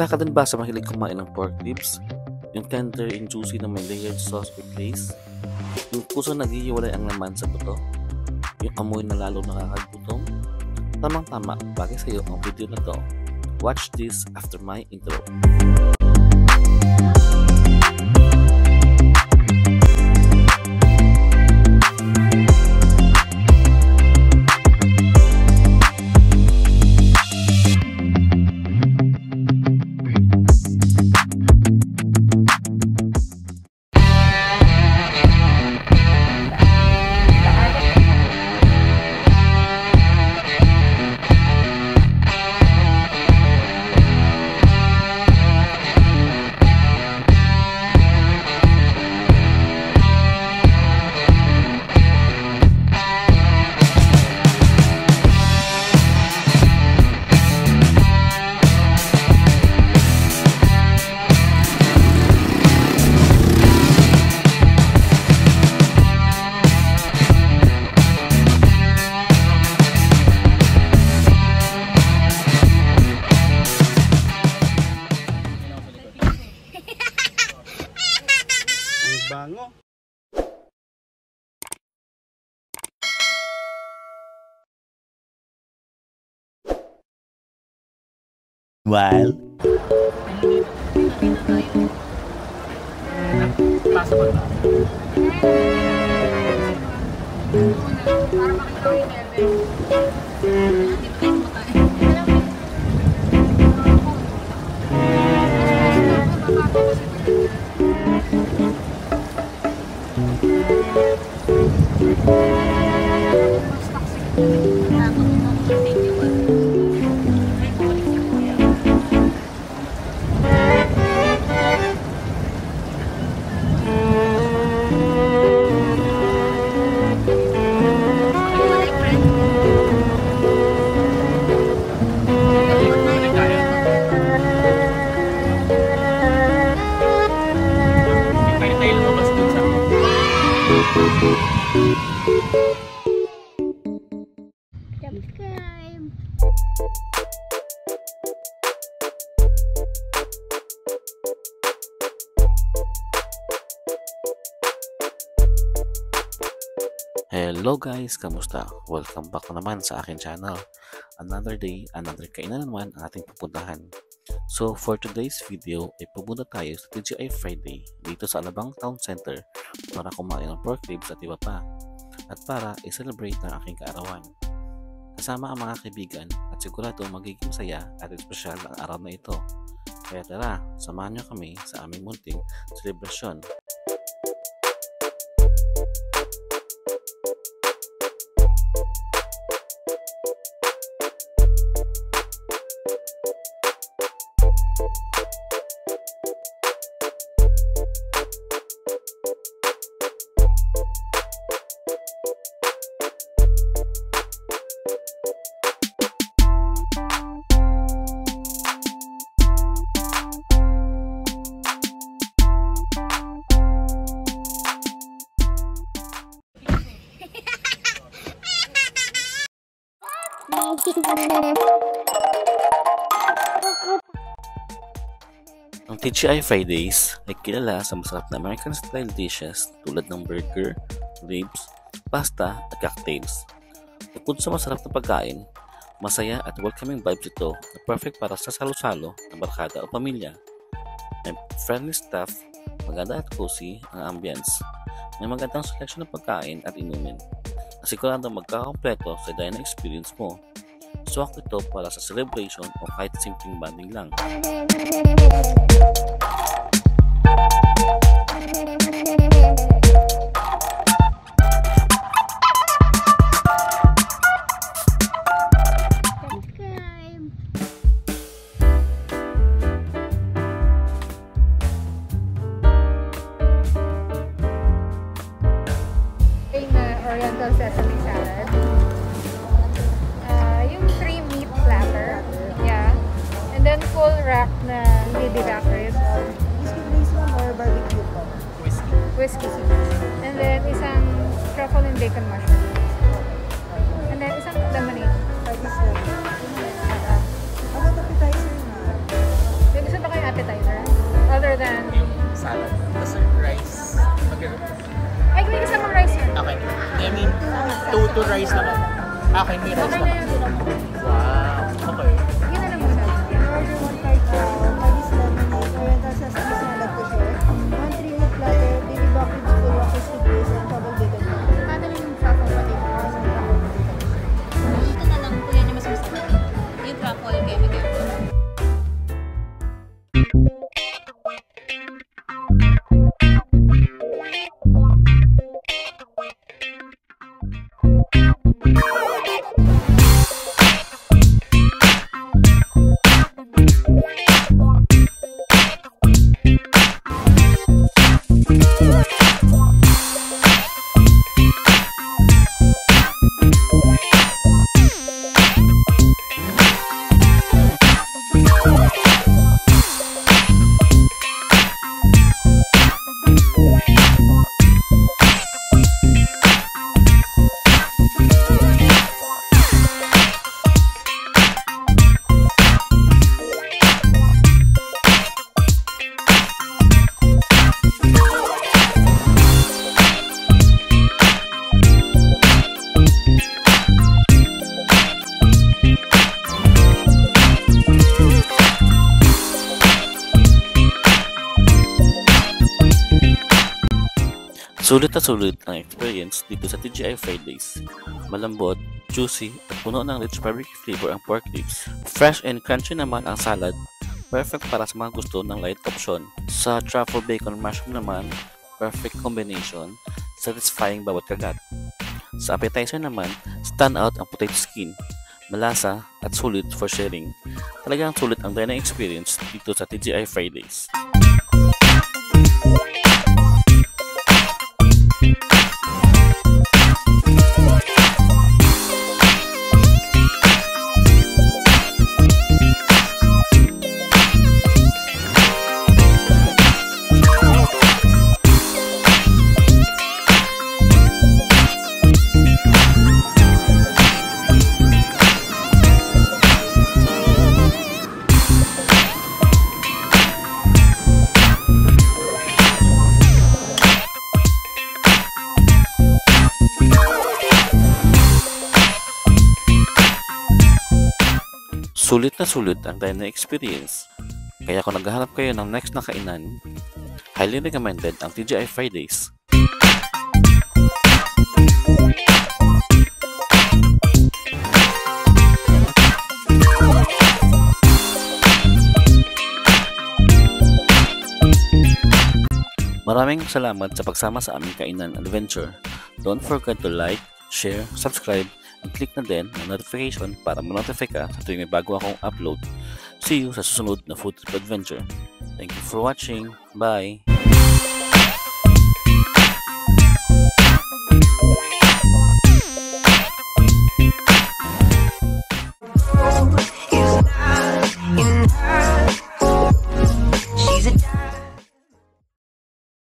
Isa ka din ba sa mahilig kumain ng pork ribs? Yung tender and juicy na may layered sauce or glaze? Yung puso naghihiwalay ang laman sa buto? Yung amoy na lalo nakakagutom? Tamang-tama, bagay sa iyo ang video na to. Watch this after my intro. Bango. While Possible ba? Subscribe. Hello guys, kamusta? Welcome back na naman sa akin channel. Another day, another kainan naman ang ating pupuntahan. So for today's video ay pupunta tayo sa TGI Friday dito sa Alabang Town Center para kumain ng pork ribs at iba pa at para i-celebrate ang aking kaarawan. Kasama ang mga kaibigan at sigurado magiging saya at espesyal ang araw na ito. Kaya tara, samahan niyo kami sa aming munting selebrasyon. Ang TGI Fridays ay kilala sa masarap na American style dishes tulad ng burger, ribs, pasta at cocktails. Bukod sa masarap na pagkain, masaya at welcoming vibes ito na perfect para sa salo-salo ng barkada o pamilya. May friendly staff, maganda at cozy ang ambience. May magandang selection ng pagkain at inumin. Asiguradong magkakampleto sa dining experience mo. Swak ito para sa celebration o kahit simpleng bonding lang. Oriental sesame salad. Yung 3 meat platter. Yeah. And then full rack na baby back ribs. Whiskey glaze one or barbecue po? Whiskey. And then isang truffle and bacon mushroom. And then isang lemonade. How about appetizer na? Yung gusto rice naman. Okay, may rice Okay na naman. yun. Wow. Okay. Yun na lang muna. Order one cart Chinese lemonade, Oriental sesame salad to share. One 3-meat platter, baby back with full of crispy glaze and double bacon bun. Paano yung truffle potato? Ito na lang po yan yung mas masarap. Yung truffle chemical. Sulit na sulit ang experience dito sa TGI Fridays. Malambot, juicy, at puno ng rich barbecue flavor ang pork ribs. Fresh and crunchy naman ang salad, perfect para sa mga gusto ng light option. Sa truffle bacon mushroom naman, perfect combination, satisfying bawat kagat. Sa appetizer naman, stand out ang potato skin, malasa at sulit for sharing. Talagang sulit ang dining experience dito sa TGI Fridays. Sulit na sulit ang dining experience. Kaya kung naghahanap kayo ng next na kainan, highly recommended ang TGI Fridays. Maraming salamat sa pagsama sa aming kainan adventure. Don't forget to like, share, subscribe, and click na din ang notification para ma-notify ka sa tuwing may bago akong upload. See you sa susunod na food trip adventure. Thank you for watching. Bye!